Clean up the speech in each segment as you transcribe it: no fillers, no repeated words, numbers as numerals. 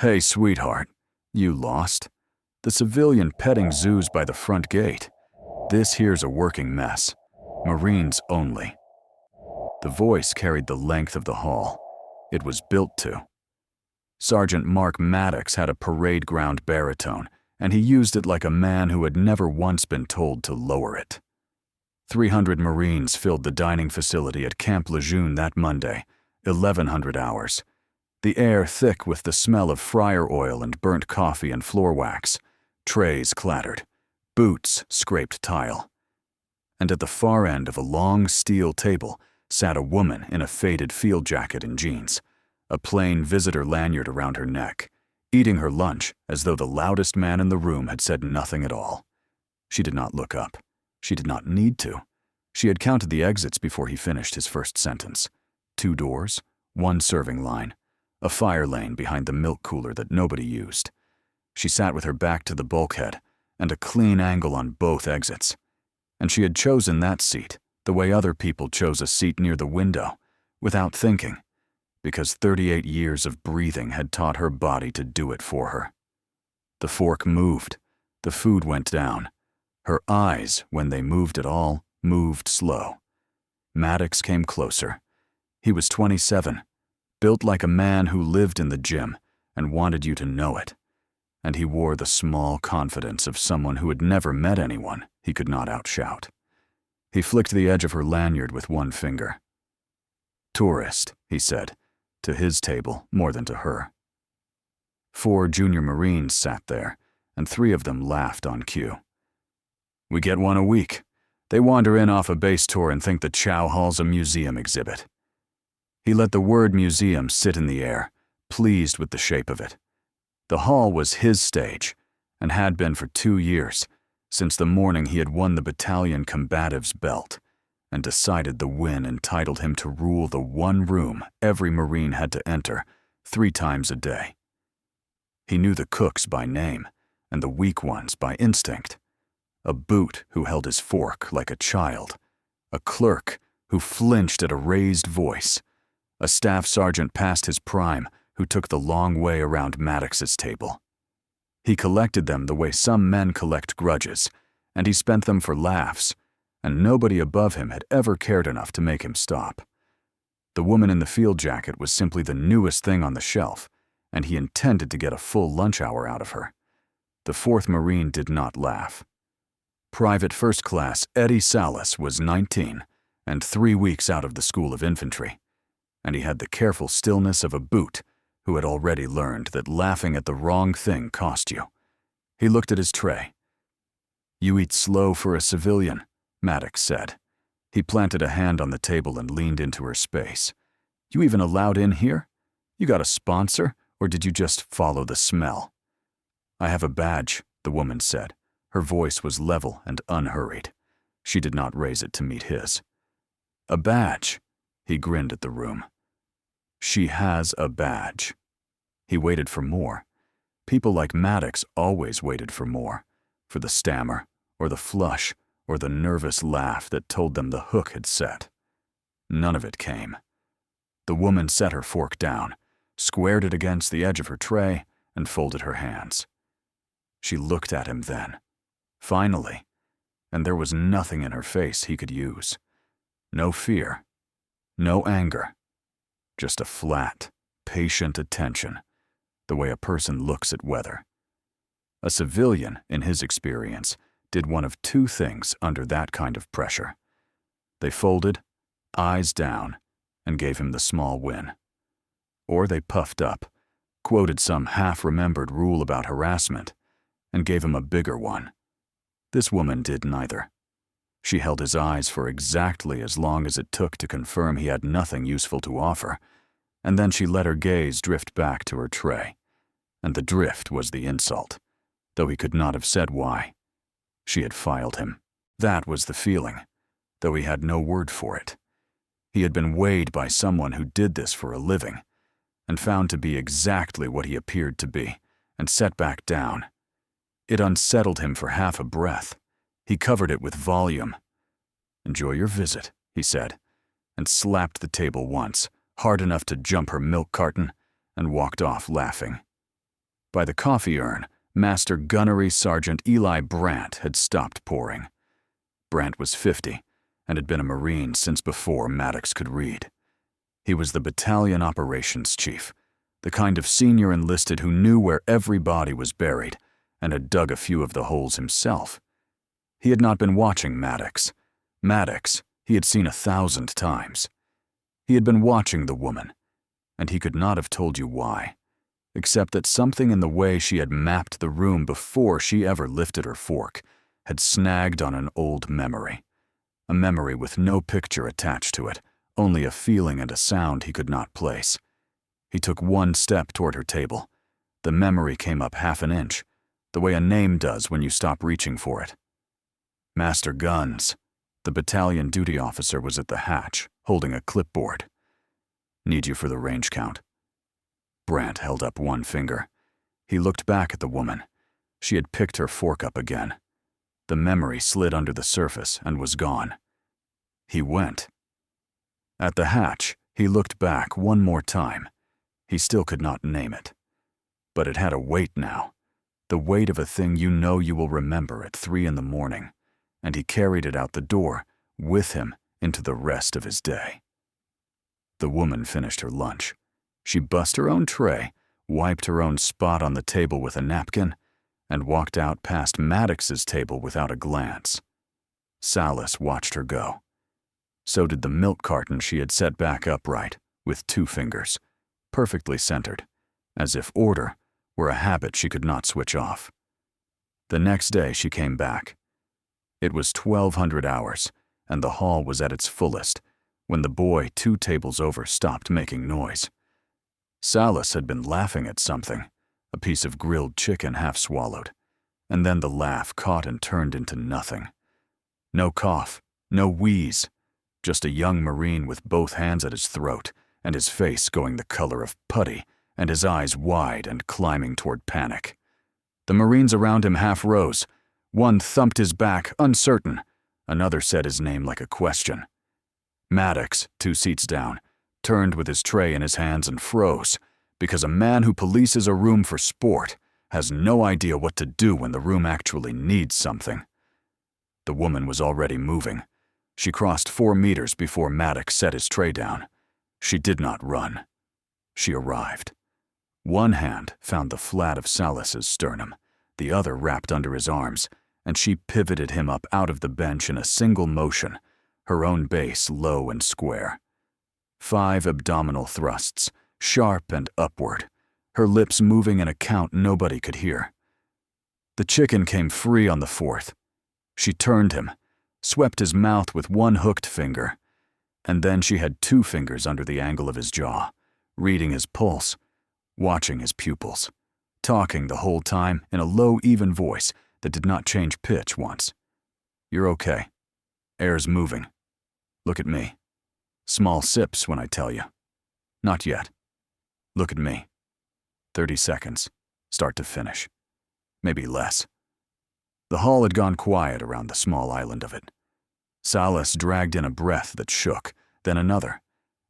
Hey, sweetheart, you lost? The civilian petting zoos by the front gate. This here's a working mess. Marines only. The voice carried the length of the hall. It was built to. Sergeant Mark Maddox had a parade ground baritone, and he used it like a man who had never once been told to lower it. 300 Marines filled the dining facility at Camp Lejeune that Monday, 1100 hours. The air thick with the smell of fryer oil and burnt coffee and floor wax. Trays clattered. Boots scraped tile. And at the far end of a long steel table sat a woman in a faded field jacket and jeans, a plain visitor lanyard around her neck, eating her lunch as though the loudest man in the room had said nothing at all. She did not look up. She did not need to. She had counted the exits before he finished his first sentence. 2 doors, 1 serving line, a fire lane behind the milk cooler that nobody used. She sat with her back to the bulkhead and a clean angle on both exits. And she had chosen that seat the way other people chose a seat near the window, without thinking, because 38 years of breathing had taught her body to do it for her. The fork moved. The food went down. Her eyes, when they moved at all, moved slow. Maddox came closer. He was 27, built like a man who lived in the gym and wanted you to know it. And he wore the small confidence of someone who had never met anyone he could not outshout. He flicked the edge of her lanyard with 1 finger. "Tourist," he said, to his table more than to her. 4 junior Marines sat there, and 3 of them laughed on cue. "We get 1 a week. They wander in off a base tour and think the chow hall's a museum exhibit." He let the word museum sit in the air, pleased with the shape of it. The hall was his stage, and had been for 2 years, since the morning he had won the battalion combative's belt, and decided the win entitled him to rule the 1 room every Marine had to enter 3 times a day. He knew the cooks by name, and the weak ones by instinct. A boot who held his fork like a child, a clerk who flinched at a raised voice, a staff sergeant past his prime who took the long way around Maddox's table. He collected them the way some men collect grudges, and he spent them for laughs, and nobody above him had ever cared enough to make him stop. The woman in the field jacket was simply the newest thing on the shelf, and he intended to get a full lunch hour out of her. The 4th Marine did not laugh. Private First Class Eddie Salas was 19 and 3 weeks out of the School of Infantry, and he had the careful stillness of a boot who had already learned that laughing at the wrong thing cost you. He looked at his tray. "You eat slow for a civilian," Maddox said. He planted a hand on the table and leaned into her space. "You even allowed in here? You got a sponsor, or did you just follow the smell?" "I have a badge," the woman said. Her voice was level and unhurried. She did not raise it to meet his. "A badge?" He grinned at the room. "She has a badge." He waited for more. People like Maddox always waited for more, for the stammer, or the flush, or the nervous laugh that told them the hook had set. None of it came. The woman set her fork down, squared it against the edge of her tray, and folded her hands. She looked at him then, finally, and there was nothing in her face he could use. No fear, no anger, just a flat, patient attention, the way a person looks at weather. A civilian, in his experience, did one of 2 things under that kind of pressure. They folded, eyes down, and gave him the small win. Or they puffed up, quoted some half-remembered rule about harassment, and gave him a bigger one. This woman did neither. She held his eyes for exactly as long as it took to confirm he had nothing useful to offer, and then she let her gaze drift back to her tray. And the drift was the insult, though he could not have said why. She had filed him. That was the feeling, though he had no word for it. He had been weighed by someone who did this for a living, and found to be exactly what he appeared to be, and set back down. It unsettled him for half a breath. He covered it with volume. "Enjoy your visit," he said, and slapped the table once, hard enough to jump her milk carton, and walked off laughing. By the coffee urn, Master Gunnery Sergeant Eli Brandt had stopped pouring. Brandt was 50 and had been a Marine since before Maddox could read. He was the battalion operations chief, the kind of senior enlisted who knew where every body was buried and had dug a few of the holes himself. He had not been watching Maddox. Maddox he had seen 1,000 times. He had been watching the woman, and he could not have told you why, except that something in the way she had mapped the room before she ever lifted her fork had snagged on an old memory, a memory with no picture attached to it, only a feeling and a sound he could not place. He took one step toward her table. The memory came up half an inch, the way a name does when you stop reaching for it. Master Guns. The battalion duty officer was at the hatch, holding a clipboard. Need you for the range count. Brandt held up one finger. He looked back at the woman. She had picked her fork up again. The memory slid under the surface and was gone. He went. At the hatch, he looked back one more time. He still could not name it. But it had a weight now, the weight of a thing you know you will remember at 3 in the morning, and he carried it out the door with him into the rest of his day. The woman finished her lunch. She bussed her own tray, wiped her own spot on the table with a napkin, and walked out past Maddox's table without a glance. Salas watched her go. So did the milk carton she had set back upright, with 2 fingers, perfectly centered, as if order were a habit she could not switch off. The next day she came back. It was 1200 hours, and the hall was at its fullest, when the boy 2 tables over stopped making noise. Salas had been laughing at something, a piece of grilled chicken half swallowed, and then the laugh caught and turned into nothing. No cough, no wheeze, just a young Marine with both hands at his throat and his face going the color of putty and his eyes wide and climbing toward panic. The Marines around him half rose. One thumped his back, uncertain. Another said his name like a question. Maddox, 2 seats down, turned with his tray in his hands and froze, because a man who polices a room for sport has no idea what to do when the room actually needs something. The woman was already moving. She crossed 4 meters before Maddox set his tray down. She did not run. She arrived. One hand found the flat of Salas's sternum, the other wrapped under his arms, and she pivoted him up out of the bench in a single motion, her own base low and square. 5 abdominal thrusts, sharp and upward, her lips moving in a count nobody could hear. The chicken came free on the 4th. She turned him, swept his mouth with one hooked finger, and then she had 2 fingers under the angle of his jaw, reading his pulse, watching his pupils, talking the whole time in a low, even voice that did not change pitch once. You're okay. Air's moving. Look at me. Small sips when I tell you. Not yet. Look at me. 30 seconds, start to finish. Maybe less. The hall had gone quiet around the small island of it. Salas dragged in a breath that shook, then another,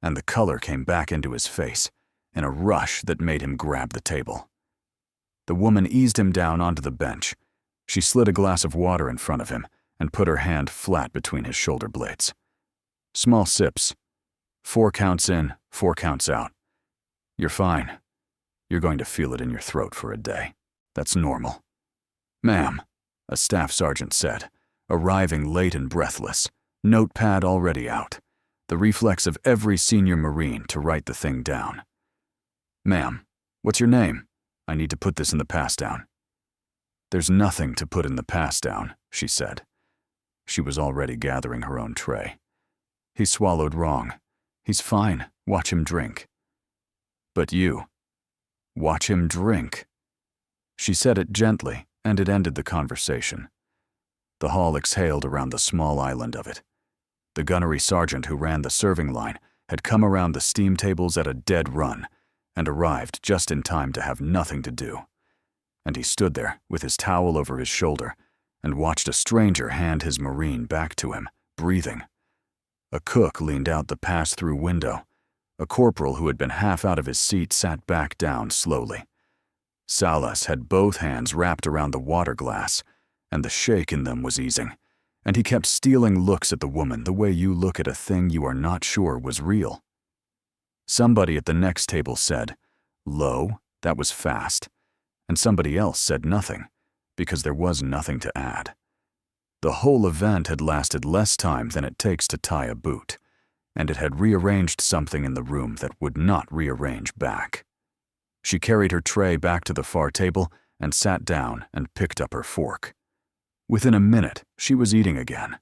and the color came back into his face in a rush that made him grab the table. The woman eased him down onto the bench. She slid a glass of water in front of him and put her hand flat between his shoulder blades. Small sips. 4 counts in, 4 counts out. You're fine. You're going to feel it in your throat for a day. That's normal. Ma'am, a staff sergeant said, arriving late and breathless, notepad already out, the reflex of every senior Marine to write the thing down. Ma'am, what's your name? I need to put this in the pass-down. There's nothing to put in the pass-down, she said. She was already gathering her own tray. He swallowed wrong. He's fine. Watch him drink. But you. Watch him drink. She said it gently, and it ended the conversation. The hall exhaled around the small island of it. The gunnery sergeant who ran the serving line had come around the steam tables at a dead run and arrived just in time to have nothing to do. And he stood there with his towel over his shoulder and watched a stranger hand his Marine back to him, breathing. A cook leaned out the pass-through window. A corporal who had been half out of his seat sat back down slowly. Salas had both hands wrapped around the water glass, and the shake in them was easing, and he kept stealing looks at the woman the way you look at a thing you are not sure was real. Somebody at the next table said, "Low, that was fast," and somebody else said nothing, because there was nothing to add. The whole event had lasted less time than it takes to tie a boot, and it had rearranged something in the room that would not rearrange back. She carried her tray back to the far table and sat down and picked up her fork. Within a minute, she was eating again,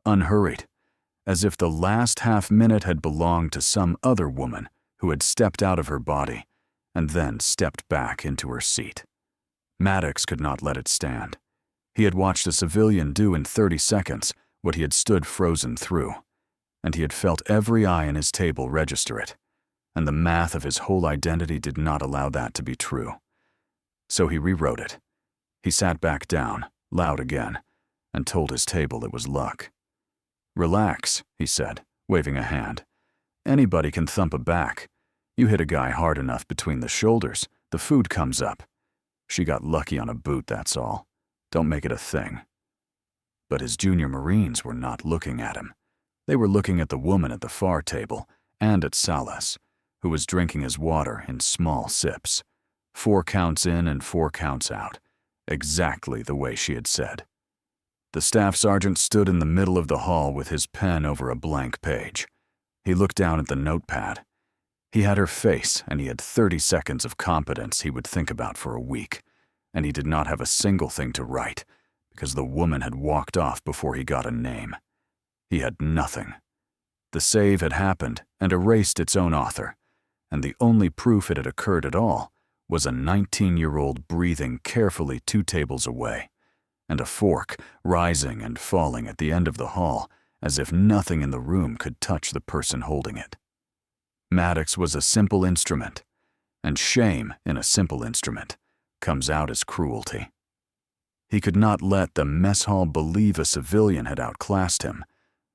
unhurried, as if the last half-minute had belonged to some other woman who had stepped out of her body and then stepped back into her seat. Maddox could not let it stand. He had watched a civilian do in 30 seconds what he had stood frozen through, and he had felt every eye in his table register it, and the math of his whole identity did not allow that to be true. So he rewrote it. He sat back down, loud again, and told his table it was luck. "Relax," he said, waving a hand. "Anybody can thump a back. You hit a guy hard enough between the shoulders, the food comes up. She got lucky on a boot, that's all. Don't make it a thing." But his junior Marines were not looking at him. They were looking at the woman at the far table and at Salas, who was drinking his water in small sips, 4 counts in and 4 counts out, exactly the way she had said. The staff sergeant stood in the middle of the hall with his pen over a blank page. He looked down at the notepad. He had her face, and he had 30 seconds of competence he would think about for a week, and he did not have a single thing to write, because the woman had walked off before he got a name. He had nothing. The save had happened and erased its own author, and the only proof it had occurred at all was a 19-year-old breathing carefully 2 tables away, and a fork rising and falling at the end of the hall as if nothing in the room could touch the person holding it. Maddox was a simple instrument, and shame in a simple instrument comes out as cruelty. He could not let the mess hall believe a civilian had outclassed him,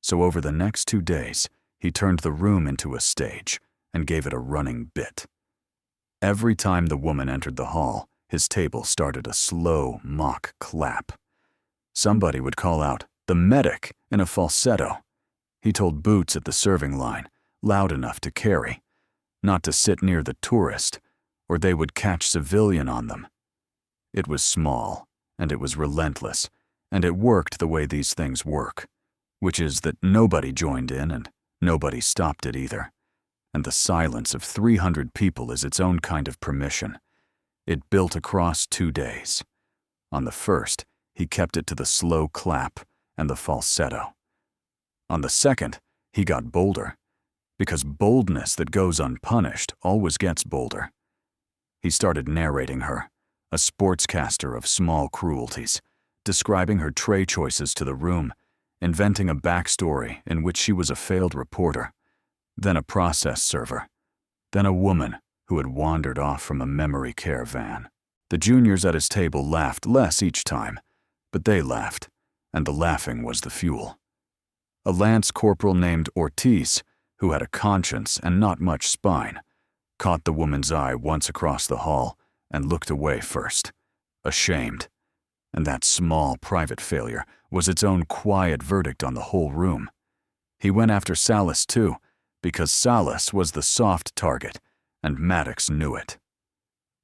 so over the next 2 days, he turned the room into a stage and gave it a running bit. Every time the woman entered the hall, his table started a slow mock clap. Somebody would call out, "The medic," in a falsetto. He told Boots at the serving line, loud enough to carry, not to sit near the tourist, or they would catch civilian on them. It was small, and it was relentless, and it worked the way these things work, which is that nobody joined in and nobody stopped it either. And the silence of 300 people is its own kind of permission. It built across 2 days. On the first, he kept it to the slow clap and the falsetto. On the second, he got bolder, because boldness that goes unpunished always gets bolder. He started narrating her, a sportscaster of small cruelties, describing her tray choices to the room, inventing a backstory in which she was a failed reporter, then a process server, then a woman who had wandered off from a memory care van. The juniors at his table laughed less each time, but they laughed, and the laughing was the fuel. A lance corporal named Ortiz, who had a conscience and not much spine, caught the woman's eye once across the hall and looked away first, ashamed, and that small private failure was its own quiet verdict on the whole room. He went after Salas too, because Salas was the soft target, and Maddox knew it.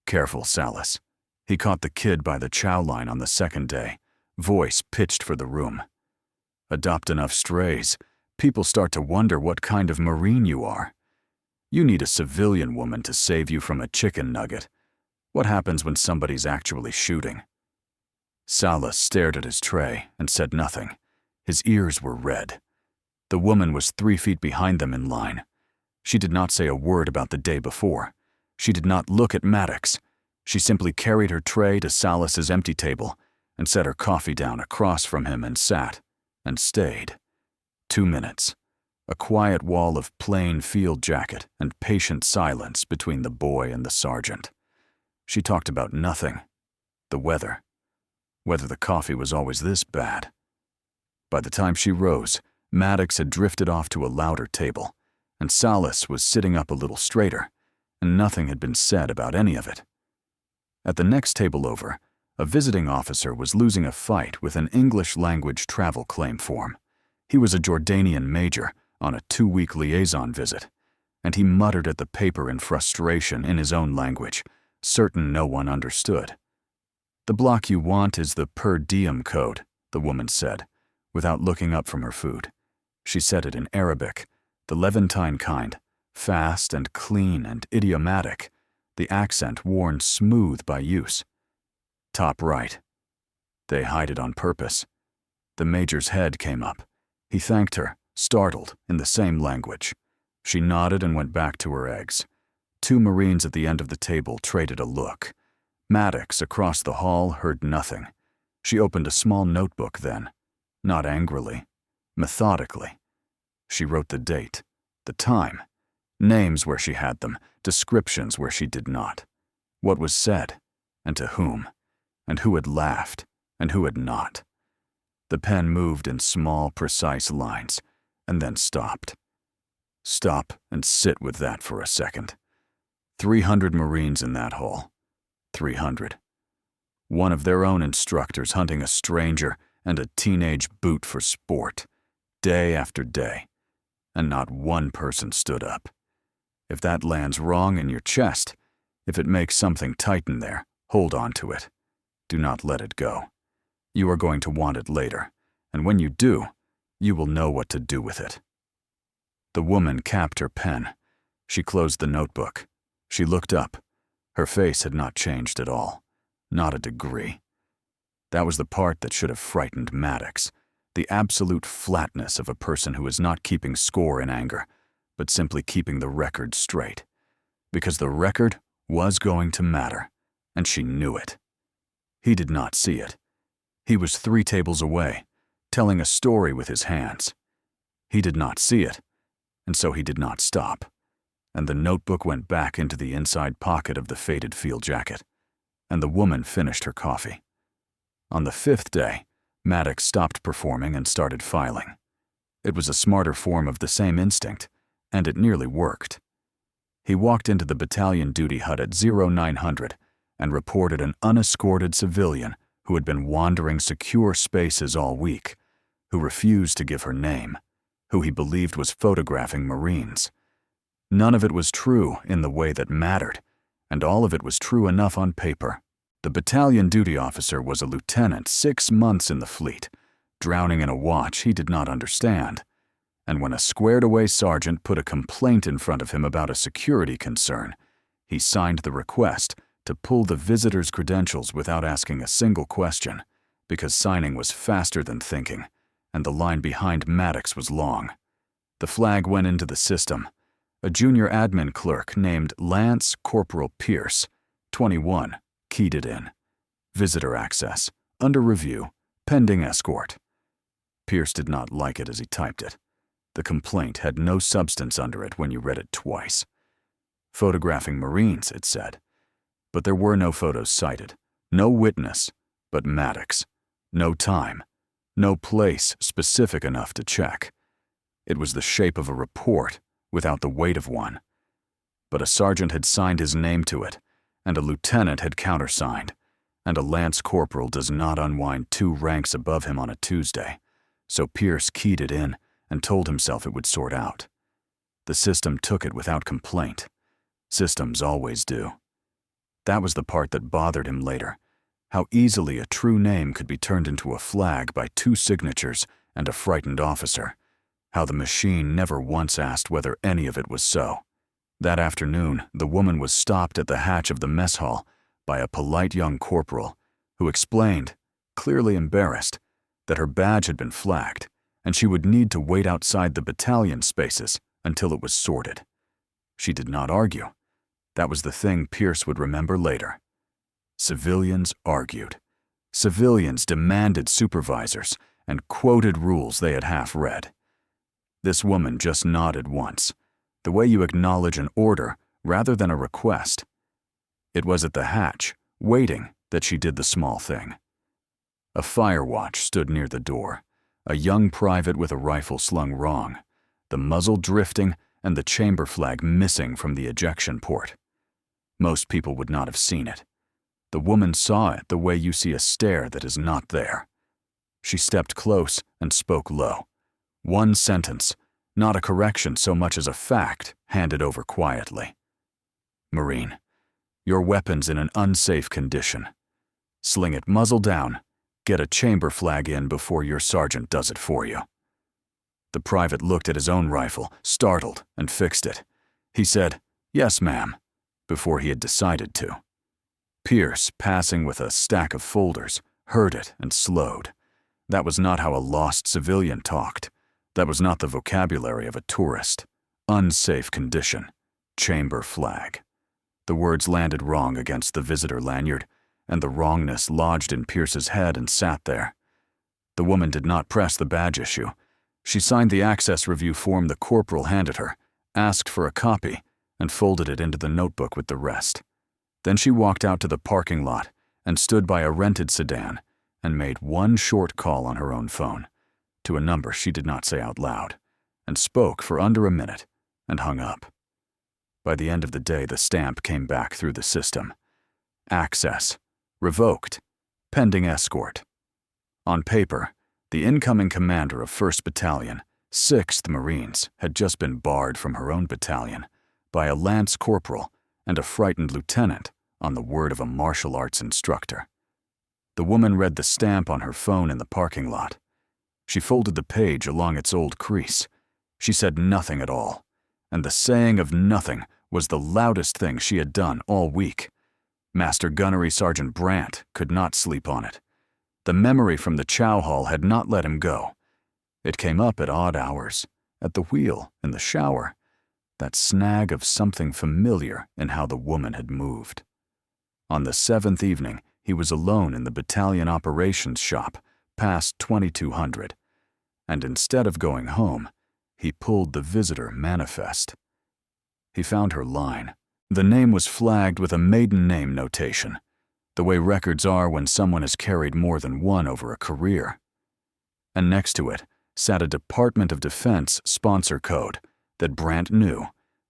Careful, Salas. He caught the kid by the chow line on the second day, voice pitched for the room. Adopt enough strays, people start to wonder what kind of Marine you are. You need a civilian woman to save you from a chicken nugget. What happens when somebody's actually shooting? Salas stared at his tray and said nothing. His ears were red. The woman was 3 feet behind them in line. She did not say a word about the day before. She did not look at Maddox. She simply carried her tray to Salas's empty table and set her coffee down across from him and sat, and stayed. 2 minutes. A quiet wall of plain field jacket and patient silence between the boy and the sergeant. She talked about nothing. The weather. Whether the coffee was always this bad. By the time she rose, Maddox had drifted off to a louder table, and Salas was sitting up a little straighter, and nothing had been said about any of it. At the next table over, a visiting officer was losing a fight with an English-language travel claim form. He was a Jordanian major on a 2-week liaison visit, and he muttered at the paper in frustration in his own language, certain no one understood. "The block you want is the per diem code," the woman said, without looking up from her food. She said it in Arabic, the Levantine kind, fast and clean and idiomatic, the accent worn smooth by use. "Top right." They hide it on purpose. The major's head came up. He thanked her, startled, in the same language. She nodded and went back to her eggs. 2 Marines at the end of the table traded a look. Maddox, across the hall, heard nothing. She opened a small notebook then, not angrily, methodically. She wrote the date, the time, names where she had them, descriptions where she did not, what was said, and to whom, and who had laughed, and who had not. The pen moved in small, precise lines, and then stopped. Stop and sit with that for a second. 300 Marines in that hall. 300. One of their own instructors hunting a stranger and a teenage boot for sport, day after day, and not one person stood up. If that lands wrong in your chest, if it makes something tighten there, hold on to it. Do not let it go. You are going to want it later, and when you do, you will know what to do with it. The woman capped her pen. She closed the notebook. She looked up. Her face had not changed at all, not a degree. That was the part that should have frightened Maddox, the absolute flatness of a person who is not keeping score in anger, but simply keeping the record straight. Because the record was going to matter, and she knew it. He did not see it. He was 3 tables away, telling a story with his hands. He did not see it, and so he did not stop, and the notebook went back into the inside pocket of the faded field jacket, and the woman finished her coffee. On the 5th day, Maddox stopped performing and started filing. It was a smarter form of the same instinct, and it nearly worked. He walked into the battalion duty hut at 0900 and reported an unescorted civilian who had been wandering secure spaces all week, who refused to give her name, who he believed was photographing Marines. None of it was true in the way that mattered, and all of it was true enough on paper. The battalion duty officer was a lieutenant 6 months in the fleet, drowning in a watch he did not understand, and when a squared-away sergeant put a complaint in front of him about a security concern, he signed the request to pull the visitor's credentials without asking a single question, because signing was faster than thinking, and the line behind Maddox was long. The flag went into the system. A junior admin clerk named Lance Corporal Pierce, 21, keyed it in. Visitor access, under review, pending escort. Pierce did not like it as he typed it. The complaint had no substance under it when you read it twice. Photographing Marines, it said. But there were no photos cited, no witness, but Maddox. No time, no place specific enough to check. It was the shape of a report, without the weight of one. But a sergeant had signed his name to it, and a lieutenant had countersigned, and a lance corporal does not unwind 2 ranks above him on a Tuesday, so Pierce keyed it in and told himself it would sort out. The system took it without complaint. Systems always do. That was the part that bothered him later, how easily a true name could be turned into a flag by 2 signatures and a frightened officer, how the machine never once asked whether any of it was so. That afternoon, the woman was stopped at the hatch of the mess hall by a polite young corporal who explained, clearly embarrassed, that her badge had been flagged and she would need to wait outside the battalion spaces until it was sorted. She did not argue. That was the thing Pierce would remember later. Civilians argued. Civilians demanded supervisors and quoted rules they had half read. This woman just nodded once, the way you acknowledge an order rather than a request. It was at the hatch, waiting, that she did the small thing. A fire watch stood near the door, a young private with a rifle slung wrong, the muzzle drifting and the chamber flag missing from the ejection port. Most people would not have seen it. The woman saw it the way you see a stare that is not there. She stepped close and spoke low. One sentence, not a correction so much as a fact, handed over quietly. "Marine, your weapon's in an unsafe condition. Sling it muzzle down. Get a chamber flag in before your sergeant does it for you." The private looked at his own rifle, startled, and fixed it. He said, "Yes, ma'am," before he had decided to. Pierce, passing with a stack of folders, heard it and slowed. That was not how a lost civilian talked. That was not the vocabulary of a tourist. Unsafe condition. Chamber flag. The words landed wrong against the visitor lanyard, and the wrongness lodged in Pierce's head and sat there. The woman did not press the badge issue. She signed the access review form the corporal handed her, asked for a copy, and folded it into the notebook with the rest. Then she walked out to the parking lot and stood by a rented sedan and made one short call on her own phone, to a number she did not say out loud, and spoke for under a minute and hung up. By the end of the day, the stamp came back through the system. Access. Revoked. Pending escort. On paper, the incoming commander of 1st Battalion, 6th Marines, had just been barred from her own battalion by a lance corporal and a frightened lieutenant on the word of a martial arts instructor. The woman read the stamp on her phone in the parking lot. She folded the page along its old crease. She said nothing at all, and the saying of nothing was the loudest thing she had done all week. Master Gunnery Sergeant Brandt could not sleep on it. The memory from the chow hall had not let him go. It came up at odd hours, at the wheel, in the shower, that snag of something familiar in how the woman had moved. On the 7th evening, he was alone in the battalion operations shop, past 2200, and instead of going home, he pulled the visitor manifest. He found her line. The name was flagged with a maiden name notation, the way records are when someone has carried more than one over a career. And next to it sat a Department of Defense sponsor code that Brandt knew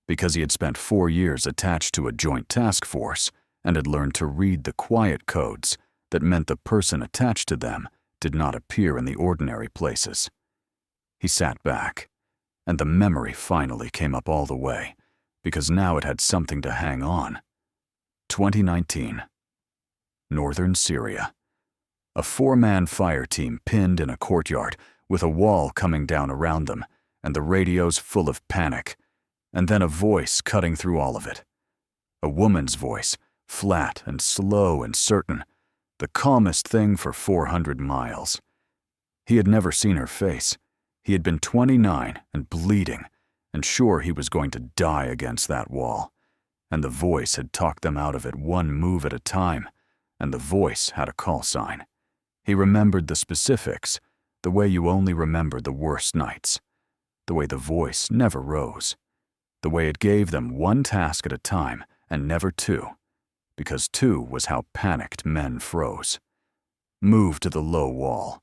because he had spent 4 years attached to a joint task force and had learned to read the quiet codes that meant the person attached to them did not appear in the ordinary places. He sat back, and the memory finally came up all the way, because now it had something to hang on. 2019. Northern Syria. A 4-man fire team pinned in a courtyard with a wall coming down around them and the radios full of panic, and then a voice cutting through all of it. A woman's voice, flat and slow and certain, the calmest thing for 400 miles. He had never seen her face. He had been 29 and bleeding, and sure he was going to die against that wall. And the voice had talked them out of it one move at a time, and the voice had a call sign. He remembered the specifics, the way you only remember the worst nights, the way the voice never rose, the way it gave them one task at a time and never two, because two was how panicked men froze. Move to the low wall.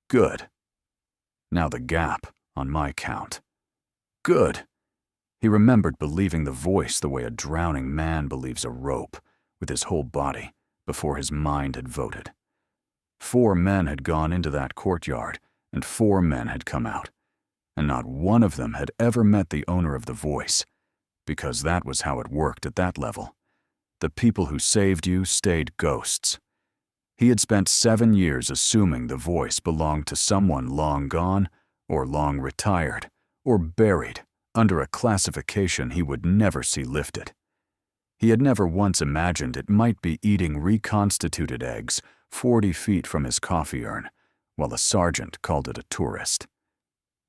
Good. Now the gap, on my count. Good. He remembered believing the voice the way a drowning man believes a rope, with his whole body, before his mind had voted. 4 men had gone into that courtyard, and 4 men had come out, and not one of them had ever met the owner of the voice, because that was how it worked at that level. The people who saved you stayed ghosts. He had spent 7 years assuming the voice belonged to someone long gone, or long retired, or buried under a classification he would never see lifted. He had never once imagined it might be eating reconstituted eggs 40 feet from his coffee urn, while a sergeant called it a tourist.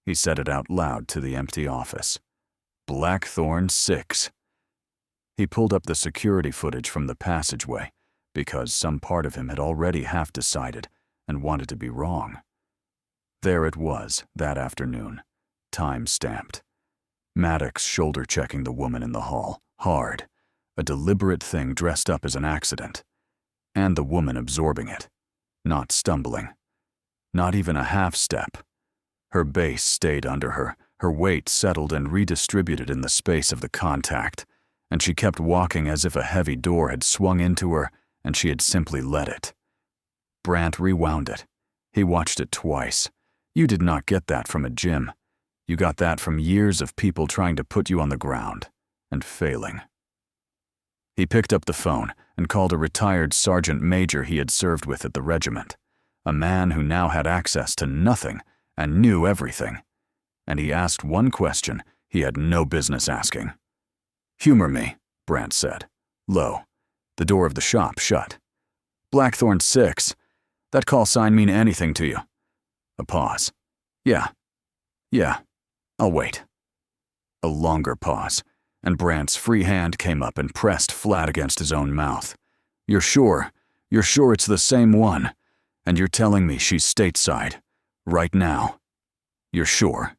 He said it out loud to the empty office. Blackthorn 6. He pulled up the security footage from the passageway, because some part of him had already half decided and wanted to be wrong. There it was, that afternoon, time-stamped. Maddox shoulder-checking the woman in the hall, hard, a deliberate thing dressed up as an accident, and the woman absorbing it, not stumbling, not even a half-step. Her base stayed under her, her weight settled and redistributed in the space of the contact, and she kept walking as if a heavy door had swung into her and she had simply let it. Brant rewound it. He watched it twice. You did not get that from a gym. You got that from years of people trying to put you on the ground, and failing. He picked up the phone and called a retired sergeant major he had served with at the regiment, a man who now had access to nothing and knew everything. And he asked one question he had no business asking. "Humor me," Brant said, low, the door of the shop shut. "Blackthorn 6. That call sign mean anything to you?" A pause. Yeah, I'll wait." A longer pause, and Brant's free hand came up and pressed flat against his own mouth. You're sure it's the same one, and you're telling me she's stateside, right now? You're sure?"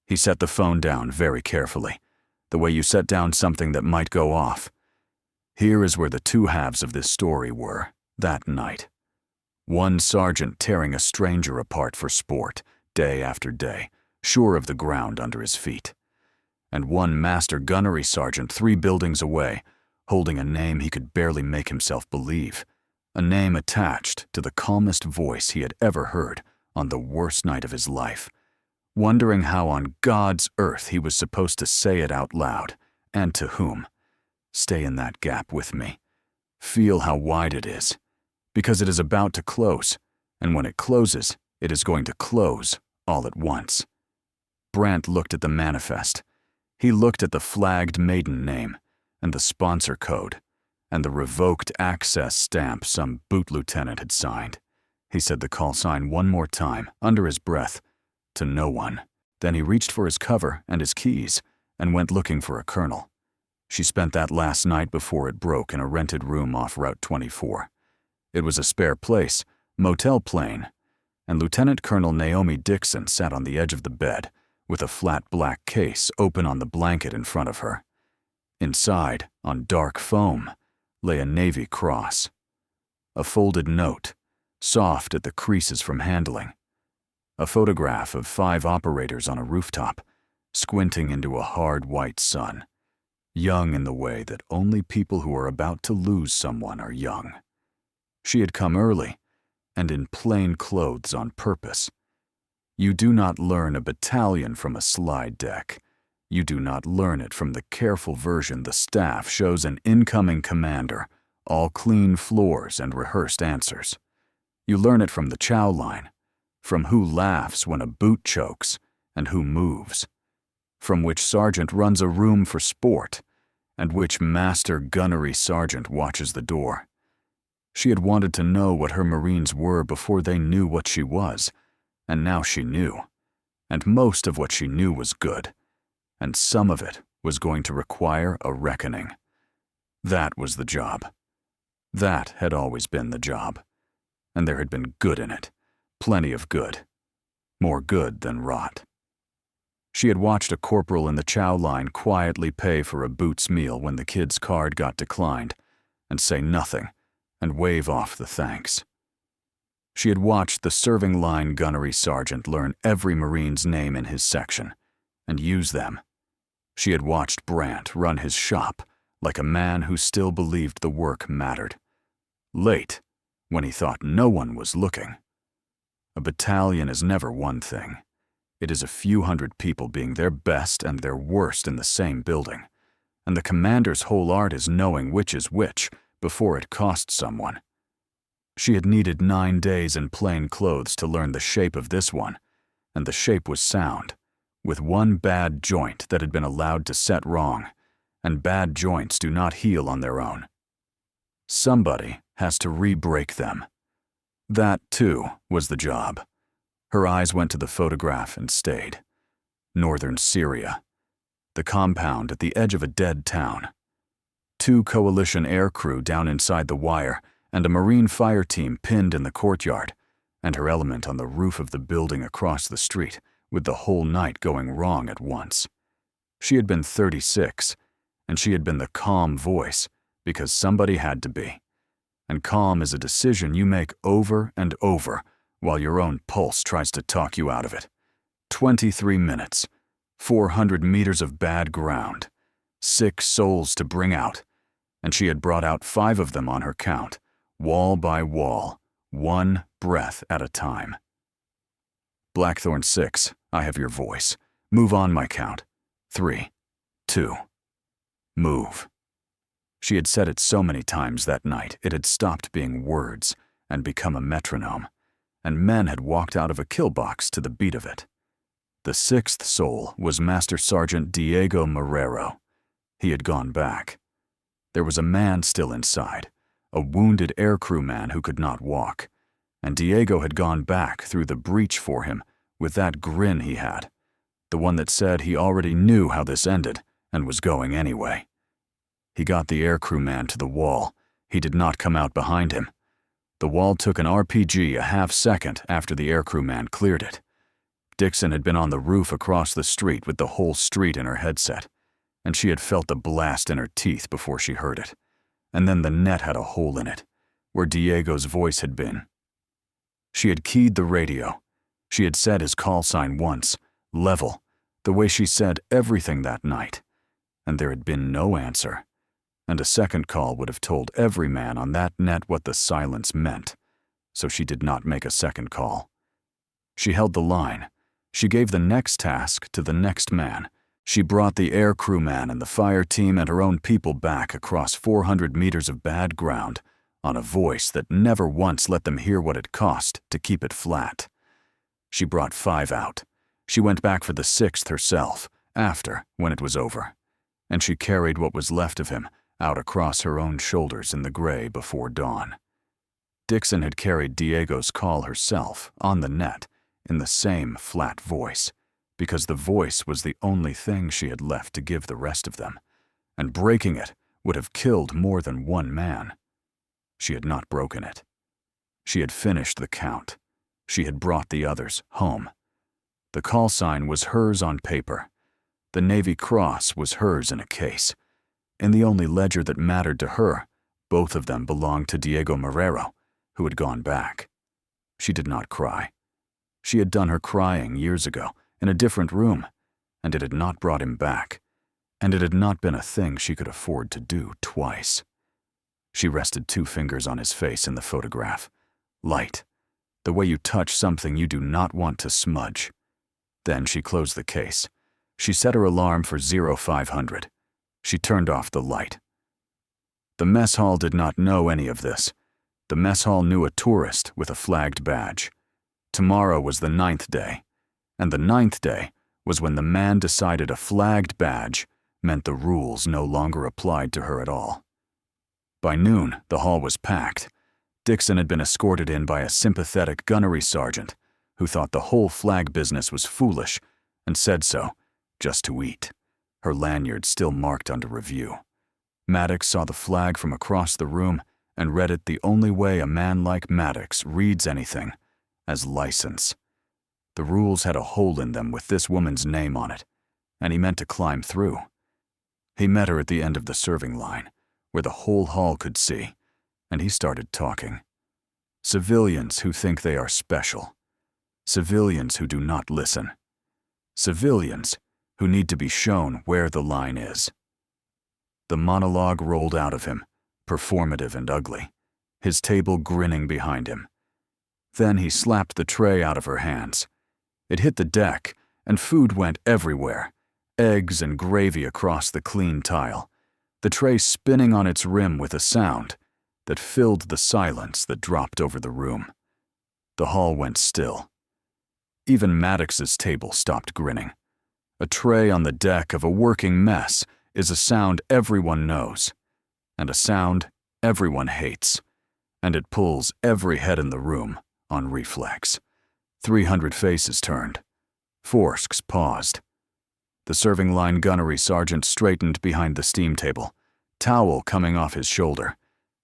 He set the phone down very carefully, the way you set down something that might go off. Here is where the two halves of this story were, that night. One sergeant tearing a stranger apart for sport, day after day, sure of the ground under his feet. And one master gunnery sergeant 3 buildings away, holding a name he could barely make himself believe, a name attached to the calmest voice he had ever heard on the worst night of his life, wondering how on God's earth he was supposed to say it out loud, and to whom. Stay in that gap with me. Feel how wide it is, because it is about to close, and when it closes, it is going to close all at once. Brant looked at the manifest. He looked at the flagged maiden name, and the sponsor code, and the revoked access stamp some boot lieutenant had signed. He said the call sign one more time, under his breath, to no one. Then he reached for his cover and his keys, and went looking for a colonel. She spent that last night before it broke in a rented room off Route 24. It was a spare place, motel plane, and Lieutenant Colonel Naomi Dixon sat on the edge of the bed, with a flat black case open on the blanket in front of her. Inside, on dark foam, lay a Navy cross. A folded note, soft at the creases from handling. A photograph of 5 operators on a rooftop, squinting into a hard white sun, young in the way that only people who are about to lose someone are young. She had come early, and in plain clothes on purpose. You do not learn a battalion from a slide deck. You do not learn it from the careful version the staff shows an incoming commander, all clean floors and rehearsed answers. You learn it from the chow line, from who laughs when a boot chokes and who moves, from which sergeant runs a room for sport, and which master gunnery sergeant watches the door. She had wanted to know what her Marines were before they knew what she was, and now she knew. And most of what she knew was good, and some of it was going to require a reckoning. That was the job. That had always been the job. And there had been good in it, plenty of good, more good than rot. She had watched a corporal in the chow line quietly pay for a boots meal when the kid's card got declined, and say nothing, and wave off the thanks. She had watched the serving line gunnery sergeant learn every Marine's name in his section, and use them. She had watched Brant run his shop like a man who still believed the work mattered. Late, when he thought no one was looking. A battalion is never one thing. It is a few hundred people being their best and their worst in the same building, and the commander's whole art is knowing which is which before it costs someone. She had needed 9 days in plain clothes to learn the shape of this one, and the shape was sound, with one bad joint that had been allowed to set wrong, and bad joints do not heal on their own. Somebody has to re-break them. That, too, was the job. Her eyes went to the photograph and stayed. Northern Syria. The compound at the edge of a dead town. 2 coalition aircrew down inside the wire, and a Marine fire team pinned in the courtyard, and her element on the roof of the building across the street, with the whole night going wrong at once. She had been 36, and she had been the calm voice, because somebody had to be. And calm is a decision you make over and over, while your own pulse tries to talk you out of it. 23 minutes, 400 meters of bad ground, 6 souls to bring out, and she had brought out 5 of them on her count, wall by wall, one breath at a time. Blackthorn 6, I have your voice. Move on my count. 3, 2, move. She had said it so many times that night it had stopped being words and become a metronome, and men had walked out of a kill box to the beat of it. The sixth soul was Master Sergeant Diego Marrero. He had gone back. There was a man still inside, a wounded aircrew man who could not walk, and Diego had gone back through the breach for him with that grin he had, the one that said he already knew how this ended and was going anyway. He got the aircrew man to the wall. He did not come out behind him. The wall took an RPG a half second after the aircrew man cleared it. Dixon had been on the roof across the street with the whole street in her headset, and she had felt the blast in her teeth before she heard it. And then the net had a hole in it, where Diego's voice had been. She had keyed the radio. She had said his call sign once, level, the way she said everything that night, and there had been no answer. And a second call would have told every man on that net what the silence meant, so she did not make a second call. She held the line. She gave the next task to the next man. She brought the air crew man and the fire team and her own people back across 400 meters of bad ground on a voice that never once let them hear what it cost to keep it flat. She brought 5 out. She went back for the 6th herself, after, when it was over, and she carried what was left of him out across her own shoulders in the gray before dawn. Dixon had carried Diego's call herself, on the net, in the same flat voice, because the voice was the only thing she had left to give the rest of them, and breaking it would have killed more than one man. She had not broken it. She had finished the count. She had brought the others home. The call sign was hers on paper. The Navy Cross was hers in a case. In the only ledger that mattered to her, both of them belonged to Diego Marrero, who had gone back. She did not cry. She had done her crying years ago, in a different room, and it had not brought him back, and it had not been a thing she could afford to do twice. She rested 2 fingers on his face in the photograph. Light, the way you touch something you do not want to smudge. Then she closed the case. She set her alarm for 0500. She turned off the light. The mess hall did not know any of this. The mess hall knew a tourist with a flagged badge. Tomorrow was the 9th day, and the 9th day was when the man decided a flagged badge meant the rules no longer applied to her at all. By noon, the hall was packed. Dixon had been escorted in by a sympathetic gunnery sergeant who thought the whole flag business was foolish and said so, just to eat, her lanyard still marked under review. Maddox saw the flag from across the room and read it the only way a man like Maddox reads anything, as license. The rules had a hole in them with this woman's name on it, and he meant to climb through. He met her at the end of the serving line, where the whole hall could see, and he started talking. Civilians who think they are special. Civilians who do not listen. Civilians who need to be shown where the line is. The monologue rolled out of him, performative and ugly, his table grinning behind him. Then he slapped the tray out of her hands. It hit the deck, and food went everywhere, eggs and gravy across the clean tile, the tray spinning on its rim with a sound that filled the silence that dropped over the room. The hall went still. Even Maddox's table stopped grinning. A tray on the deck of a working mess is a sound everyone knows, and a sound everyone hates, and it pulls every head in the room on reflex. 300 faces turned. Forsks paused. The serving line gunnery sergeant straightened behind the steam table, towel coming off his shoulder,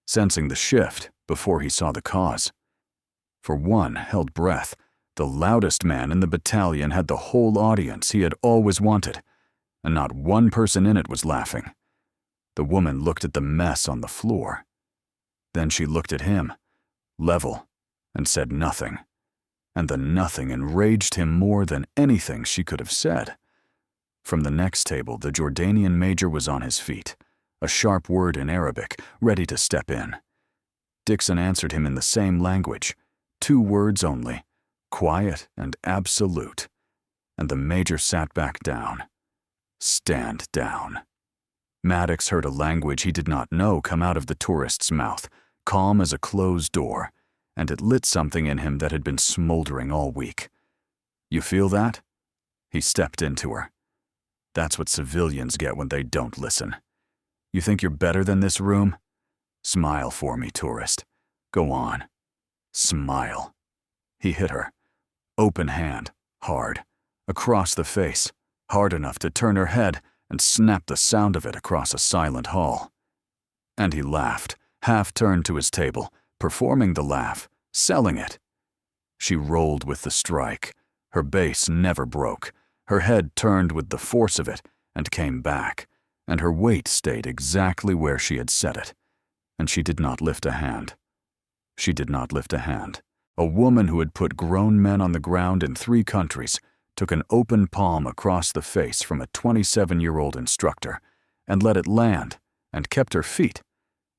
sensing the shift before he saw the cause. For one held breath, the loudest man in the battalion had the whole audience he had always wanted, and not one person in it was laughing. The woman looked at the mess on the floor. Then she looked at him, level, and said nothing. And the nothing enraged him more than anything she could have said. From the next table, the Jordanian major was on his feet, a sharp word in Arabic, ready to step in. Dixon answered him in the same language, 2 words only, quiet and absolute, and the Major sat back down. Stand down. Maddox heard a language he did not know come out of the tourist's mouth, calm as a closed door, and it lit something in him that had been smoldering all week. You feel that? He stepped into her. That's what civilians get when they don't listen. You think you're better than this room? Smile for me, tourist. Go on. Smile. He hit her. Open hand, hard, across the face, hard enough to turn her head and snap the sound of it across a silent hall. And he laughed, half turned to his table, performing the laugh, selling it. She rolled with the strike. Her base never broke. Her head turned with the force of it and came back, and her weight stayed exactly where she had set it. And she did not lift a hand. She did not lift a hand. A woman who had put grown men on the ground in 3 countries took an open palm across the face from a 27-year-old instructor and let it land and kept her feet,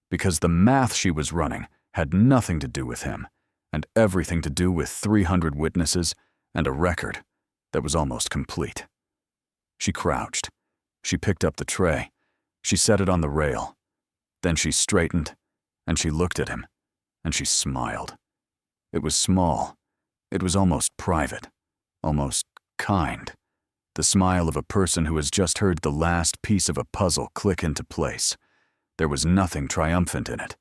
because the math she was running had nothing to do with him and everything to do with 300 witnesses and a record that was almost complete. She crouched. She picked up the tray. She set it on the rail. Then she straightened, and she looked at him, and she smiled. It was small. It was almost private, almost kind. The smile of a person who has just heard the last piece of a puzzle click into place. There was nothing triumphant in it.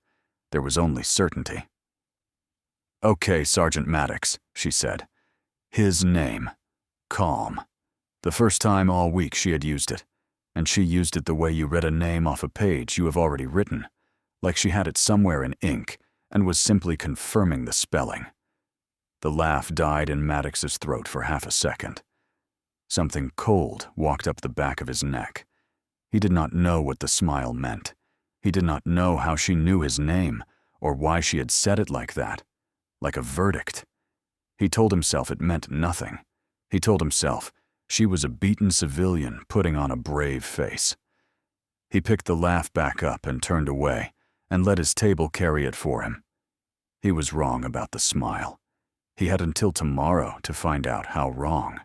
There was only certainty. "Okay, Sergeant Maddox," she said. His name. Calm. The first time all week she had used it, and she used it the way you read a name off a page you have already written, like she had it somewhere in ink and was simply confirming the spelling. The laugh died in Maddox's throat for half a second. Something cold walked up the back of his neck. He did not know what the smile meant. He did not know how she knew his name or why she had said it like that, like a verdict. He told himself it meant nothing. He told himself she was a beaten civilian putting on a brave face. He picked the laugh back up and turned away and let his table carry it for him. He was wrong about the smile. He had until tomorrow to find out how wrong.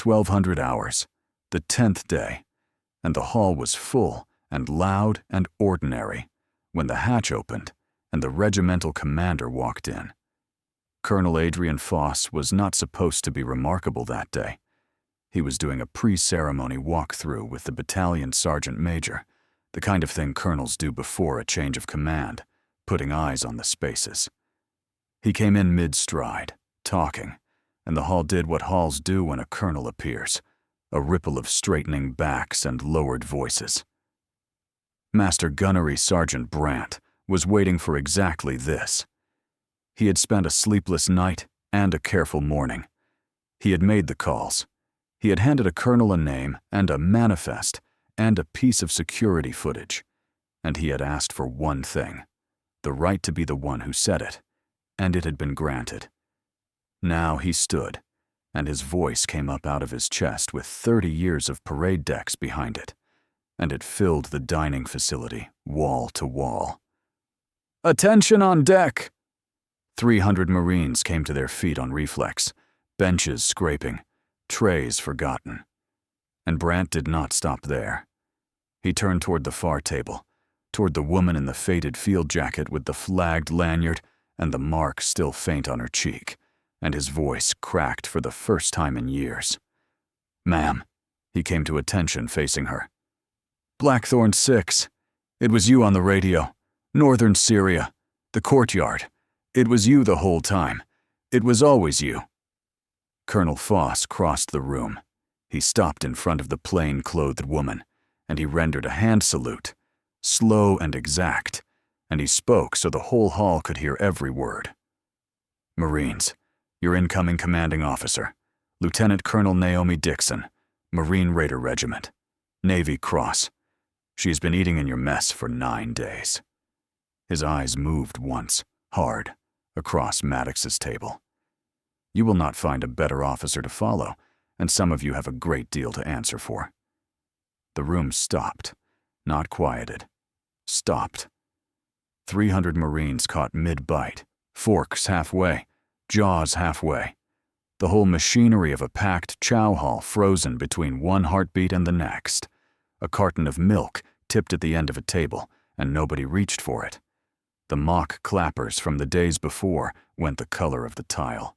1,200 hours, the 10th day, and the hall was full and loud and ordinary when the hatch opened and the regimental commander walked in. Colonel Adrian Foss was not supposed to be remarkable that day. He was doing a pre-ceremony walk-through with the battalion sergeant major, the kind of thing colonels do before a change of command, putting eyes on the spaces. He came in mid-stride, talking, and the hall did what halls do when a colonel appears, a ripple of straightening backs and lowered voices. Master Gunnery Sergeant Brandt was waiting for exactly this. He had spent a sleepless night and a careful morning. He had made the calls. He had handed a colonel a name and a manifest and a piece of security footage, and he had asked for one thing, the right to be the one who said it, and it had been granted. Now he stood, and his voice came up out of his chest with 30 years of parade decks behind it, and it filled the dining facility, wall to wall. "Attention on deck!" 300 Marines came to their feet on reflex, benches scraping, trays forgotten. And Brandt did not stop there. He turned toward the far table, toward the woman in the faded field jacket with the flagged lanyard and the mark still faint on her cheek, and his voice cracked for the first time in years. "Ma'am," he came to attention facing her. "Blackthorn 6. It was you on the radio. Northern Syria. The courtyard. It was you the whole time. It was always you." Colonel Foss crossed the room. He stopped in front of the plain-clothed woman, and he rendered a hand salute, slow and exact, and he spoke so the whole hall could hear every word. "Marines, your incoming commanding officer, Lieutenant Colonel Naomi Dixon, Marine Raider Regiment, Navy Cross. She has been eating in your mess for 9 days." His eyes moved once, hard, across Maddox's table. "You will not find a better officer to follow, and some of you have a great deal to answer for." The room stopped, not quieted, stopped. 300 Marines caught mid-bite, forks halfway, jaws halfway. The whole machinery of a packed chow hall frozen between one heartbeat and the next. A carton of milk tipped at the end of a table, and nobody reached for it. The mock clappers from the days before went the color of the tile.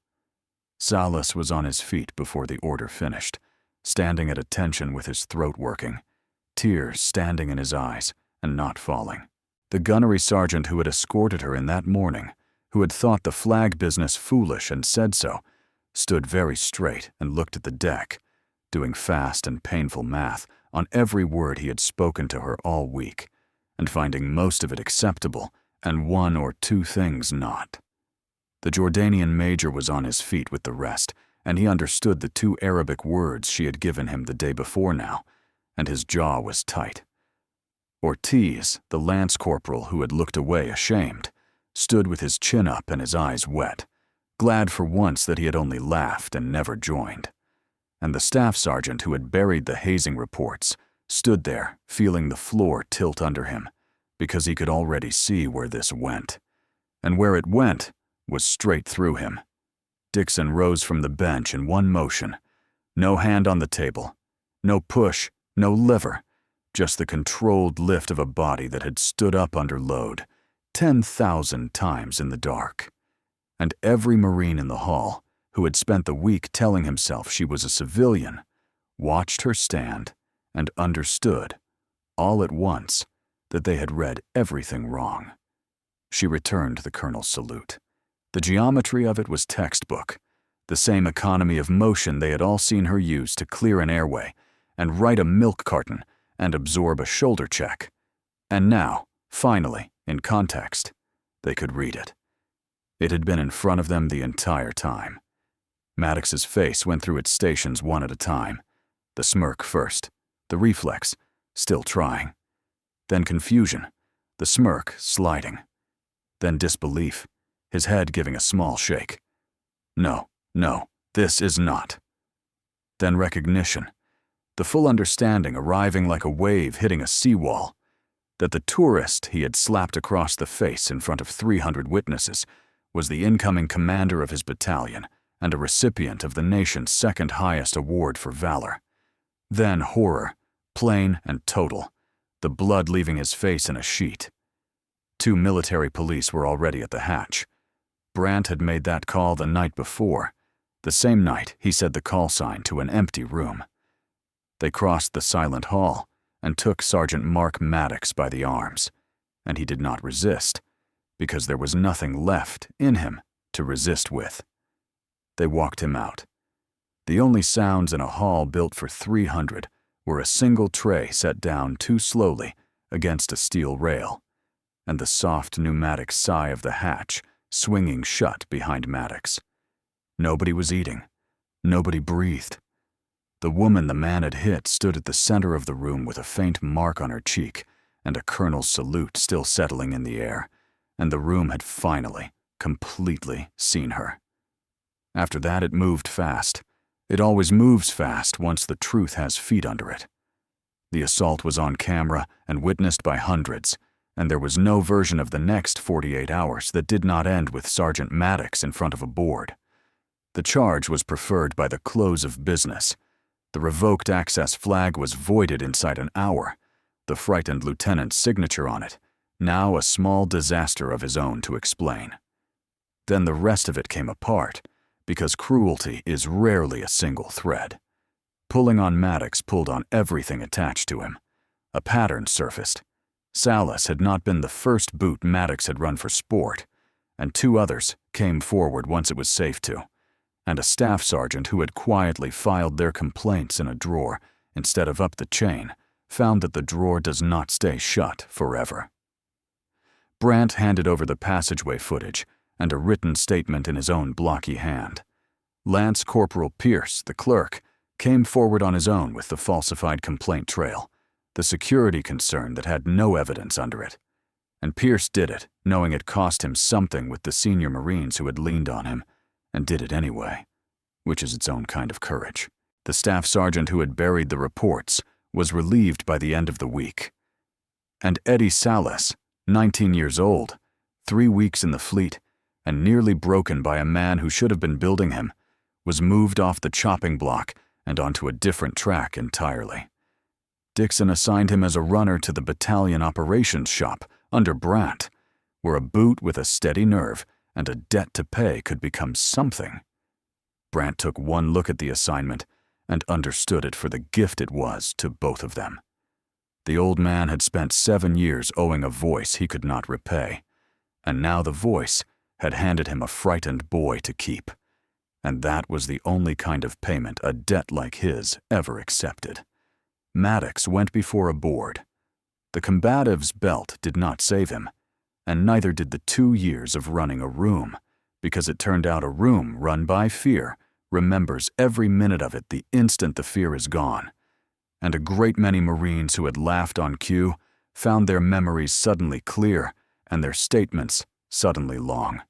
Salas was on his feet before the order finished, standing at attention with his throat working, tears standing in his eyes and not falling. The gunnery sergeant who had escorted her in that morning, who had thought the flag business foolish and said so, stood very straight and looked at the deck, doing fast and painful math on every word he had spoken to her all week, and finding most of it acceptable and one or two things not. The Jordanian major was on his feet with the rest, and he understood the 2 Arabic words she had given him the day before now, and his jaw was tight. Ortiz, the lance corporal who had looked away ashamed, stood with his chin up and his eyes wet, glad for once that he had only laughed and never joined. And the staff sergeant who had buried the hazing reports stood there, feeling the floor tilt under him, because he could already see where this went. And where it went was straight through him. Dixon rose from the bench in one motion. No hand on the table, no push, no lever, just the controlled lift of a body that had stood up under load 10,000 times in the dark. And every Marine in the hall, who had spent the week telling himself she was a civilian, watched her stand and understood, all at once, that they had read everything wrong. She returned the colonel's salute. The geometry of it was textbook, the same economy of motion they had all seen her use to clear an airway and right a milk carton and absorb a shoulder check. And now, finally, in context, they could read it. It had been in front of them the entire time. Maddox's face went through its stations one at a time. The smirk first, the reflex, still trying. Then confusion, the smirk sliding. Then disbelief, his head giving a small shake. No, this is not. Then recognition, the full understanding arriving like a wave hitting a seawall, that the tourist he had slapped across the face in front of 300 witnesses was the incoming commander of his battalion and a recipient of the nation's second highest award for valor. Then horror, plain and total, the blood leaving his face in a sheet. 2 military police were already at the hatch. Brandt had made that call the night before, the same night he said the call sign to an empty room. They crossed the silent hall and took Sergeant Mark Maddox by the arms, and he did not resist, because there was nothing left in him to resist with. They walked him out. The only sounds in a hall built for 300 were a single tray set down too slowly against a steel rail, and the soft pneumatic sigh of the hatch swinging shut behind Maddox. Nobody was eating. Nobody breathed. The woman the man had hit stood at the center of the room with a faint mark on her cheek and a colonel's salute still settling in the air, and the room had finally, completely seen her. After that, it moved fast. It always moves fast once the truth has feet under it. The assault was on camera and witnessed by hundreds, and there was no version of the next 48 hours that did not end with Sergeant Maddox in front of a board. The charge was preferred by the close of business. The revoked access flag was voided inside an hour, the frightened lieutenant's signature on it, now a small disaster of his own to explain. Then the rest of it came apart, because cruelty is rarely a single thread. Pulling on Maddox pulled on everything attached to him. A pattern surfaced. Salas had not been the first boot Maddox had run for sport, and 2 others came forward once it was safe to, and a staff sergeant who had quietly filed their complaints in a drawer instead of up the chain found that the drawer does not stay shut forever. Brandt handed over the passageway footage and a written statement in his own blocky hand. Lance Corporal Pierce, the clerk, came forward on his own with the falsified complaint trail, the security concern that had no evidence under it. And Pierce did it, knowing it cost him something with the senior Marines who had leaned on him, and did it anyway, which is its own kind of courage. The staff sergeant who had buried the reports was relieved by the end of the week. And Eddie Salas, 19 years old, 3 weeks in the fleet, and nearly broken by a man who should have been building him, was moved off the chopping block and onto a different track entirely. Dixon assigned him as a runner to the battalion operations shop under Brandt, where a boot with a steady nerve and a debt to pay could become something. Brandt took one look at the assignment and understood it for the gift it was to both of them. The old man had spent 7 years owing a voice he could not repay, and now the voice had handed him a frightened boy to keep, and that was the only kind of payment a debt like his ever accepted. Maddox went before a board. The combative's belt did not save him, and neither did the 2 years of running a room, because it turned out a room run by fear remembers every minute of it the instant the fear is gone, and a great many Marines who had laughed on cue found their memories suddenly clear and their statements suddenly long.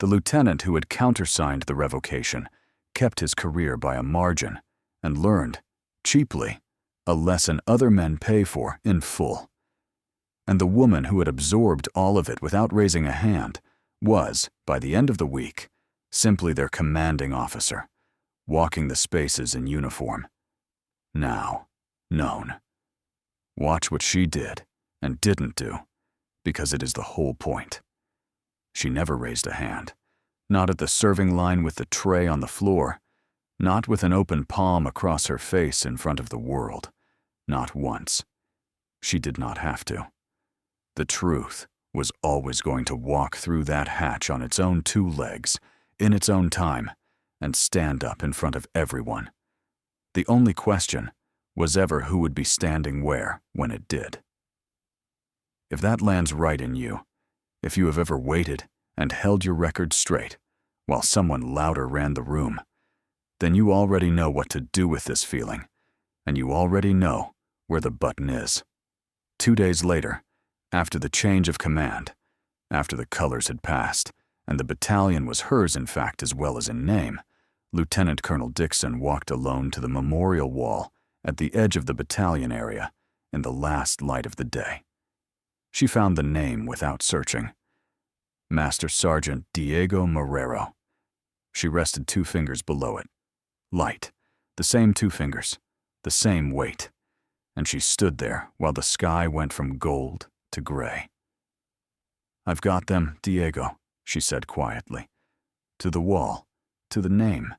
The lieutenant who had countersigned the revocation kept his career by a margin and learned, cheaply, a lesson other men pay for in full. And the woman who had absorbed all of it without raising a hand was, by the end of the week, simply their commanding officer, walking the spaces in uniform. Now known. Watch what she did and didn't do, because it is the whole point. She never raised a hand, not at the serving line with the tray on the floor, not with an open palm across her face in front of the world, not once. She did not have to. The truth was always going to walk through that hatch on its own 2 legs, in its own time, and stand up in front of everyone. The only question was ever who would be standing where when it did. If that lands right in you, if you have ever waited and held your record straight while someone louder ran the room, then you already know what to do with this feeling, and you already know where the button is. 2 days later, after the change of command, after the colors had passed, and the battalion was hers in fact as well as in name, Lieutenant Colonel Dixon walked alone to the memorial wall at the edge of the battalion area in the last light of the day. She found the name without searching. Master Sergeant Diego Marrero. She rested 2 fingers below it. Light, the same 2 fingers, the same weight, and she stood there while the sky went from gold to gray. "I've got them, Diego," she said quietly. To the wall, to the name,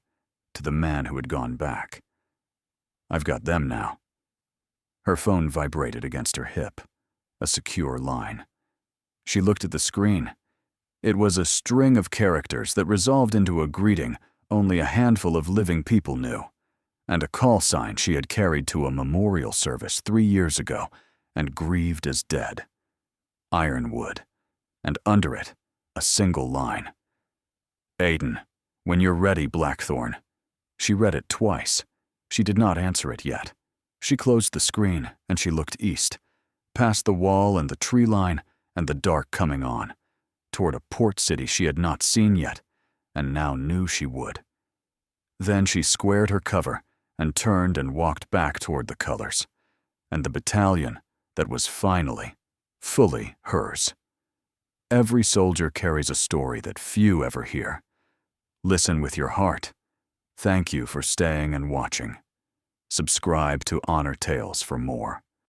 to the man who had gone back. "I've got them now." Her phone vibrated against her hip, a secure line. She looked at the screen. It was a string of characters that resolved into a greeting only a handful of living people knew, and a call sign she had carried to a memorial service 3 years ago and grieved as dead. Ironwood, and under it, a single line. "Aiden, when you're ready, Blackthorn." She read it twice. She did not answer it yet. She closed the screen and she looked east, past the wall and the tree line and the dark coming on, toward a port city she had not seen yet, and now knew she would. Then she squared her cover and turned and walked back toward the colors, and the battalion that was finally, fully hers. Every soldier carries a story that few ever hear. Listen with your heart. Thank you for staying and watching. Subscribe to Honor Tales for more.